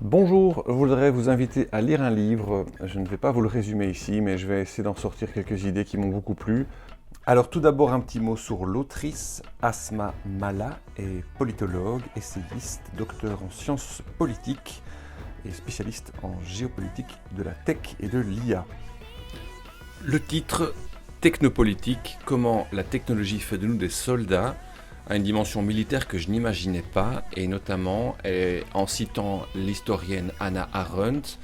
Bonjour, je voudrais vous inviter à lire un livre. Je ne vais pas vous le résumer ici, mais je vais essayer d'en sortir quelques idées qui m'ont beaucoup plu. Alors tout d'abord un petit mot sur l'autrice. Asma Mala est politologue, essayiste, docteur en sciences politiques et spécialiste en géopolitique de la tech et de l'IA. Le titre Technopolitique, comment la technologie fait de nous des soldats, a une dimension militaire que je n'imaginais pas, et notamment en citant l'historienne Hannah Arendt,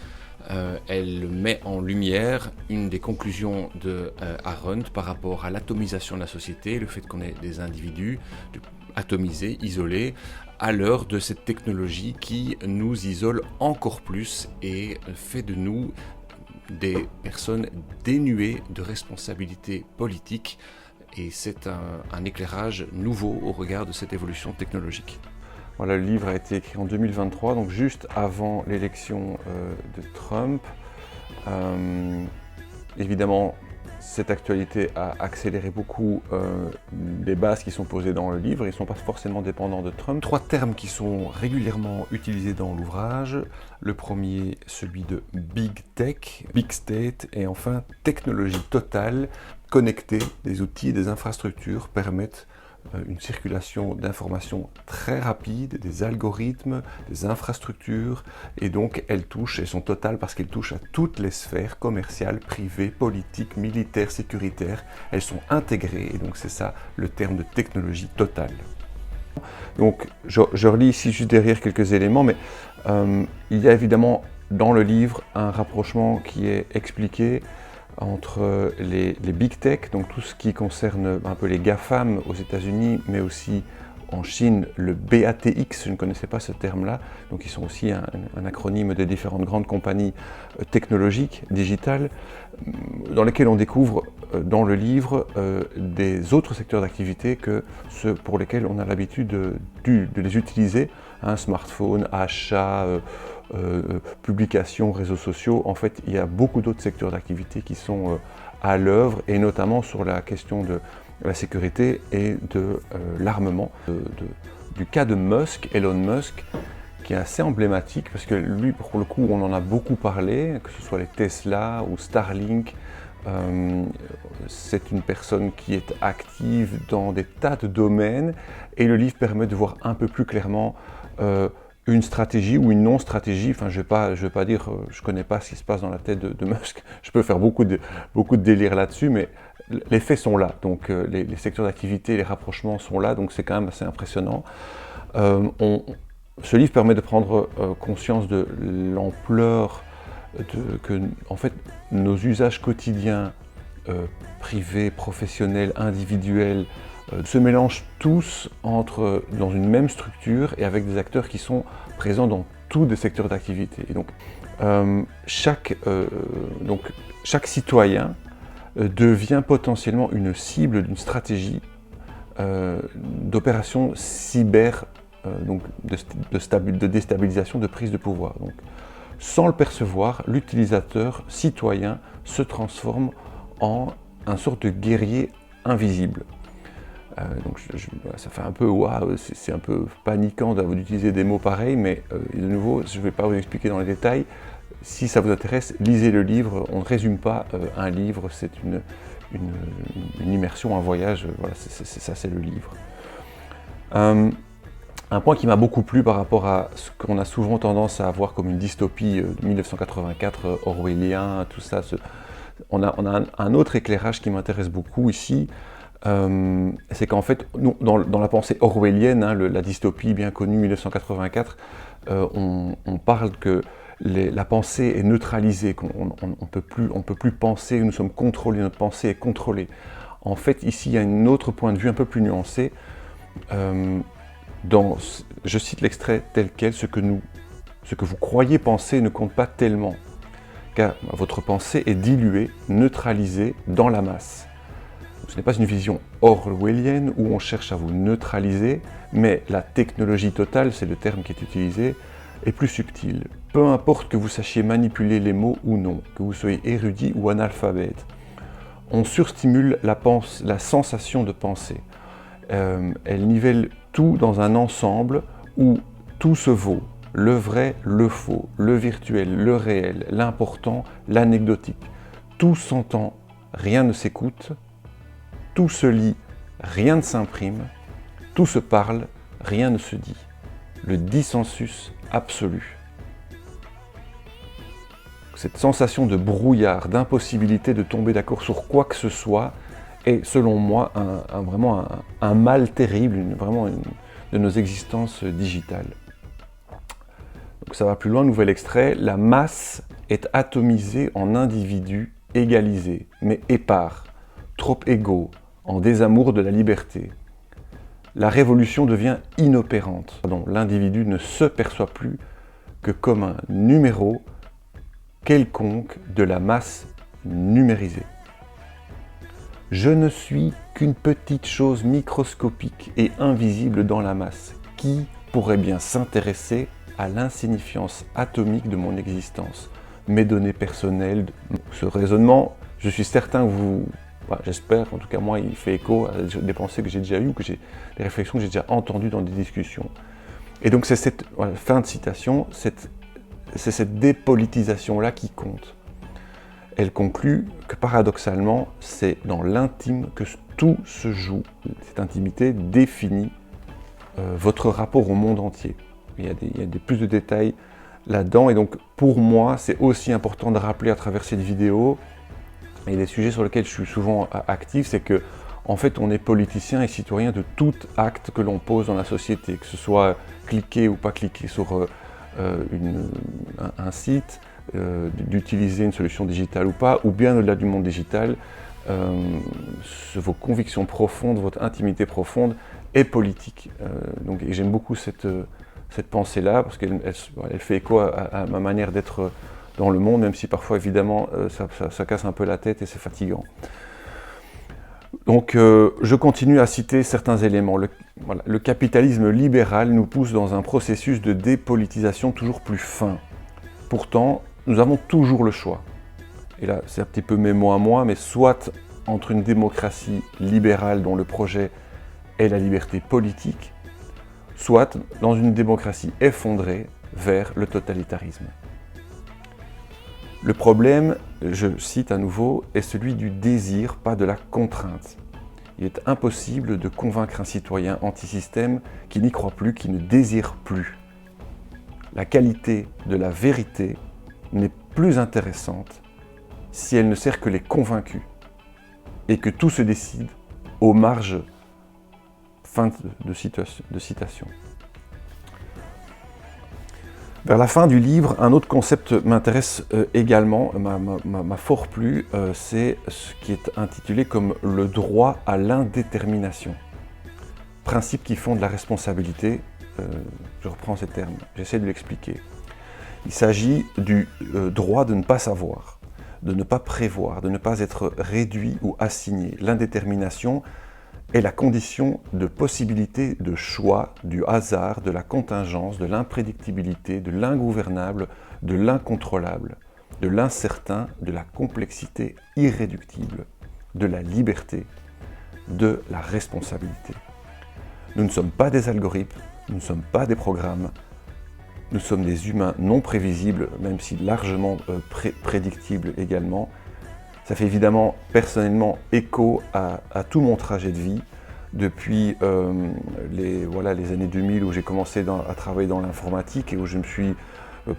elle met en lumière une des conclusions de Arendt par rapport à l'atomisation de la société, le fait qu'on ait des individus atomisés, isolés, à l'heure de cette technologie qui nous isole encore plus et fait de nous des personnes dénuées de responsabilités politiques. Et c'est un éclairage nouveau au regard de cette évolution technologique. Voilà, le livre a été écrit en 2023, donc juste avant l'élection de Trump. Évidemment, cette actualité a accéléré beaucoup les bases qui sont posées dans le livre. Ils ne sont pas forcément dépendants de Trump. 3 termes qui sont régulièrement utilisés dans l'ouvrage. Le premier, celui de Big Tech, Big State, et enfin technologie totale. Connecter des outils et des infrastructures permettent une circulation d'informations très rapide, des algorithmes, des infrastructures, et donc elles sont totales parce qu'elles touchent à toutes les sphères commerciales, privées, politiques, militaires, sécuritaires. Elles sont intégrées, et donc c'est ça le terme de technologie totale. Donc je relis ici juste derrière quelques éléments, mais il y a évidemment dans le livre un rapprochement qui est expliqué entre les big tech, donc tout ce qui concerne un peu les GAFAM aux États-Unis, mais aussi en Chine, le BATX, je ne connaissais pas ce terme-là, donc ils sont aussi un acronyme des différentes grandes compagnies technologiques, digitales, dans lesquelles on découvre dans le livre des autres secteurs d'activité que ceux pour lesquels on a l'habitude de les utiliser, un smartphone, achat, publications, réseaux sociaux. En fait, il y a beaucoup d'autres secteurs d'activité qui sont à l'œuvre, et notamment sur la question de la sécurité et de l'armement. Du cas de Musk, Elon Musk, qui est assez emblématique, parce que lui, pour le coup, on en a beaucoup parlé, que ce soit les Tesla ou Starlink. C'est une personne qui est active dans des tas de domaines, et le livre permet de voir un peu plus clairement une stratégie ou une non-stratégie. Enfin, je vais pas dire, je connais pas ce qui se passe dans la tête de Musk. Je peux faire beaucoup de délire là-dessus, mais les faits sont là. Donc, les secteurs d'activité, les rapprochements sont là. Donc, c'est quand même assez impressionnant. Ce livre permet de prendre conscience de l'ampleur que, en fait, nos usages quotidiens, privés, professionnels, individuels, se mélangent tous dans une même structure et avec des acteurs qui sont présents dans tous les secteurs d'activité. Et donc, chaque citoyen devient potentiellement une cible d'une stratégie d'opération cyber, donc de déstabilisation, de prise de pouvoir. Donc, sans le percevoir, l'utilisateur citoyen se transforme en une sorte de guerrier invisible. Donc ça fait un peu waouh, c'est un peu paniquant d'utiliser des mots pareils, mais de nouveau, je ne vais pas vous expliquer dans les détails. Si ça vous intéresse, lisez le livre. On ne résume pas un livre, c'est une immersion, un voyage. Voilà, ça, c'est le livre. Un point qui m'a beaucoup plu par rapport à ce qu'on a souvent tendance à voir comme une dystopie de 1984, orwellien, tout ça. On a un autre éclairage qui m'intéresse beaucoup ici. C'est qu'en fait, nous, dans la pensée orwellienne, la dystopie bien connue 1984, on parle que la pensée est neutralisée, qu'on ne peut plus penser, nous sommes contrôlés, notre pensée est contrôlée. En fait, ici, il y a un autre point de vue un peu plus nuancé. Je cite l'extrait tel quel, ce que vous croyez penser ne compte pas tellement, car votre pensée est diluée, neutralisée dans la masse. Ce n'est pas une vision orwellienne où on cherche à vous neutraliser, mais la technologie totale, c'est le terme qui est utilisé, est plus subtile. Peu importe que vous sachiez manipuler les mots ou non, que vous soyez érudit ou analphabète, on surstimule la sensation de penser. Elle nivelle tout dans un ensemble où tout se vaut. le vrai, le faux, le virtuel, le réel, l'important, l'anecdotique. Tout s'entend, rien ne s'écoute, tout se lit, rien ne s'imprime, tout se parle, rien ne se dit. Le dissensus absolu. Cette sensation de brouillard, d'impossibilité de tomber d'accord sur quoi que ce soit, est, selon moi, vraiment un mal terrible, vraiment de nos existences digitales. Donc ça va plus loin, nouvel extrait. La masse est atomisée en individus égalisés, mais épars, trop égaux, en désamour de la liberté. La révolution devient inopérante. L'individu ne se perçoit plus que comme un numéro quelconque de la masse numérisée. Je ne suis qu'une petite chose microscopique et invisible dans la masse. Qui pourrait bien s'intéresser à l'insignifiance atomique de mon existence, mes données personnelles? Ce raisonnement, je suis certain que vous... j'espère, en tout cas moi, il fait écho à des pensées que j'ai déjà eues, ou des réflexions que j'ai déjà entendues dans des discussions. Et donc c'est cette, fin de citation, c'est cette dépolitisation-là qui compte. Elle conclut que paradoxalement, c'est dans l'intime que tout se joue. Cette intimité définit votre rapport au monde entier. Il y a plus de détails là-dedans, et donc pour moi, c'est aussi important de rappeler à travers cette vidéo, et les sujets sur lesquels je suis souvent actif, c'est que en fait, on est politicien et citoyen de tout acte que l'on pose dans la société, que ce soit cliquer ou pas cliquer sur un site, d'utiliser une solution digitale ou pas, ou bien au-delà du monde digital, vos convictions profondes, votre intimité profonde est politique. Et j'aime beaucoup cette pensée-là, parce qu'elle fait écho à ma manière d'être dans le monde, même si parfois, évidemment, ça casse un peu la tête et c'est fatigant. Donc, je continue à citer certains éléments. Le capitalisme libéral nous pousse dans un processus de dépolitisation toujours plus fin. Pourtant, nous avons toujours le choix. Et là, c'est un petit peu mes mots à moi, mais soit entre une démocratie libérale dont le projet est la liberté politique, soit dans une démocratie effondrée vers le totalitarisme. Le problème, je cite à nouveau, est celui du désir, pas de la contrainte. Il est impossible de convaincre un citoyen anti-système qui n'y croit plus, qui ne désire plus. La qualité de la vérité n'est plus intéressante si elle ne sert que les convaincus et que tout se décide aux marges. Fin de citation. Vers la fin du livre, un autre concept m'intéresse également, m'a fort plu, c'est ce qui est intitulé comme le droit à l'indétermination. Principe qui fonde la responsabilité, je reprends ces termes, j'essaie de l'expliquer. Il s'agit du droit de ne pas savoir, de ne pas prévoir, de ne pas être réduit ou assigné. L'indétermination est la condition de possibilité de choix, du hasard, de la contingence, de l'imprédictibilité, de l'ingouvernable, de l'incontrôlable, de l'incertain, de la complexité irréductible, de la liberté, de la responsabilité. Nous ne sommes pas des algorithmes, nous ne sommes pas des programmes, nous sommes des humains non prévisibles, même si largement prédictibles également. Ça fait évidemment personnellement écho à tout mon trajet de vie, depuis les années 2000 où j'ai commencé à travailler dans l'informatique et où je me suis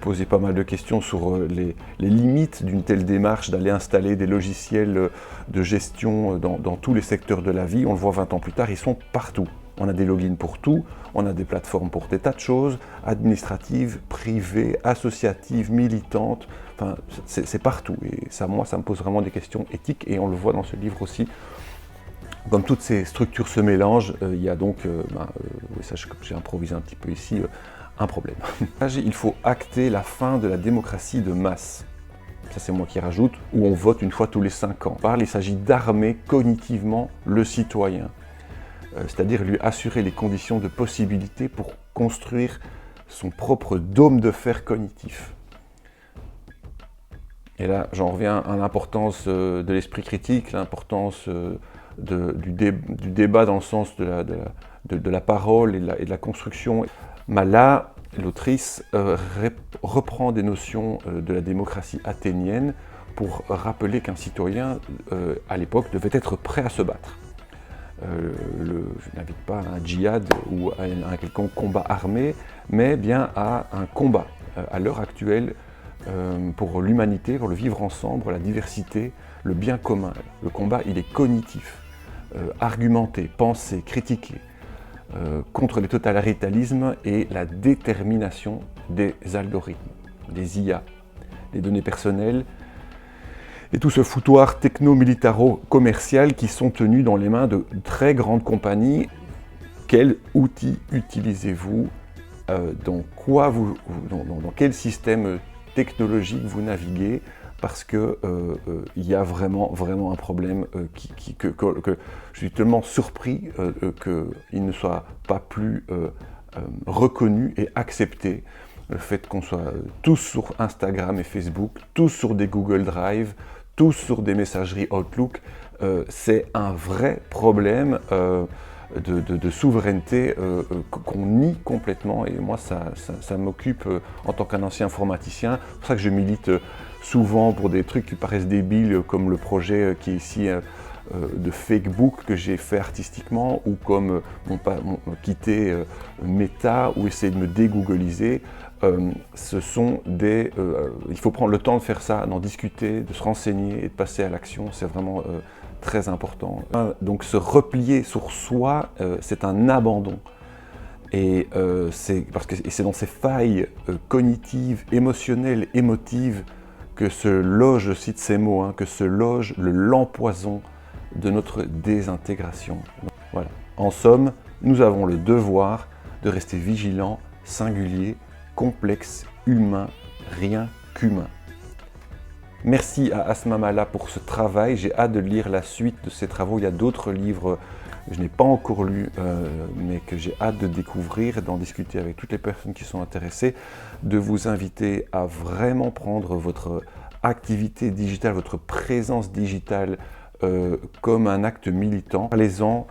posé pas mal de questions sur les limites d'une telle démarche d'aller installer des logiciels de gestion dans tous les secteurs de la vie. On le voit 20 ans plus tard, ils sont partout. On a des logins pour tout, on a des plateformes pour des tas de choses, administratives, privées, associatives, militantes, enfin c'est partout. Et ça, moi, ça me pose vraiment des questions éthiques et on le voit dans ce livre aussi. Comme toutes ces structures se mélangent, il y a donc, ça j'ai improvisé un petit peu ici, un problème. Il faut acter la fin de la démocratie de masse. Ça c'est moi qui rajoute, où on vote une fois tous les 5 ans. Il s'agit d'armer cognitivement le citoyen. C'est-à-dire lui assurer les conditions de possibilité pour construire son propre dôme de fer cognitif. Et là, j'en reviens à l'importance de l'esprit critique, l'importance du débat dans le sens de la parole et de la construction. Mais là, l'autrice reprend des notions de la démocratie athénienne pour rappeler qu'un citoyen, à l'époque, devait être prêt à se battre. Je n'invite pas à un djihad ou à un quelconque combat armé, mais bien à un combat. À l'heure actuelle, pour l'humanité, pour le vivre ensemble, la diversité, le bien commun. Le combat, il est cognitif, argumenté, pensé, critiqué, contre les totalitarismes et la détermination des algorithmes, des IA, des données personnelles, et tout ce foutoir techno-militaro-commercial qui sont tenus dans les mains de très grandes compagnies. Quels outils utilisez-vous, dans quel système technologique vous naviguez, parce que il y a vraiment un problème que je suis tellement surpris qu'il ne soit pas plus reconnu et accepté. Le fait qu'on soit tous sur Instagram et Facebook, tous sur des Google Drive, tous sur des messageries Outlook, c'est un vrai problème de souveraineté qu'on nie complètement, et moi ça m'occupe en tant qu'un ancien informaticien. C'est pour ça que je milite souvent pour des trucs qui paraissent débiles, comme le projet qui est ici de Fakebook que j'ai fait artistiquement, ou comme quitter Meta ou essayer de me dégoogliser. Ce sont il faut prendre le temps de faire ça, d'en discuter, de se renseigner et de passer à l'action. C'est vraiment très important. Donc se replier sur soi, c'est un abandon. Et c'est dans ces failles cognitives, émotionnelles, émotives que se loge, je cite ces mots, que se loge l'empoison de notre désintégration. Voilà. En somme, nous avons le devoir de rester vigilants, singuliers, complexe, humain, rien qu'humain. Merci à Asma Mala pour ce travail. J'ai hâte de lire la suite de ses travaux. Il y a d'autres livres que je n'ai pas encore lus, mais que j'ai hâte de découvrir, d'en discuter avec toutes les personnes qui sont intéressées, de vous inviter à vraiment prendre votre activité digitale, votre présence digitale comme un acte militant. Parlez-en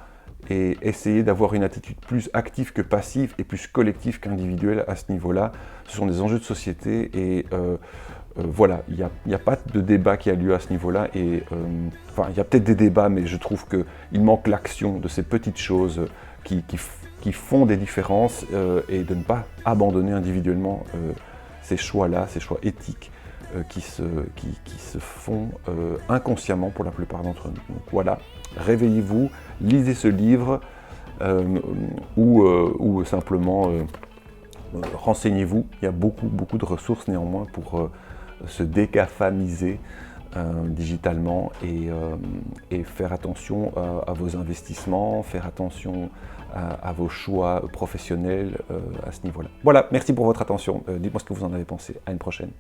et essayez d'avoir une attitude plus active que passive et plus collective qu'individuelle à ce niveau-là. Ce sont des enjeux de société et voilà, il n'y a pas de débat qui a lieu à ce niveau-là. Enfin, il y a peut-être des débats, mais je trouve qu'il manque l'action de ces petites choses qui font des différences et de ne pas abandonner individuellement ces choix-là, ces choix éthiques qui se font inconsciemment pour la plupart d'entre nous. Donc voilà, réveillez-vous, lisez ce livre ou simplement renseignez-vous. Il y a beaucoup de ressources néanmoins pour se décafamiser digitalement et faire attention à vos investissements, faire attention à vos choix professionnels à ce niveau-là. Voilà, merci pour votre attention. Dites-moi ce que vous en avez pensé. À une prochaine.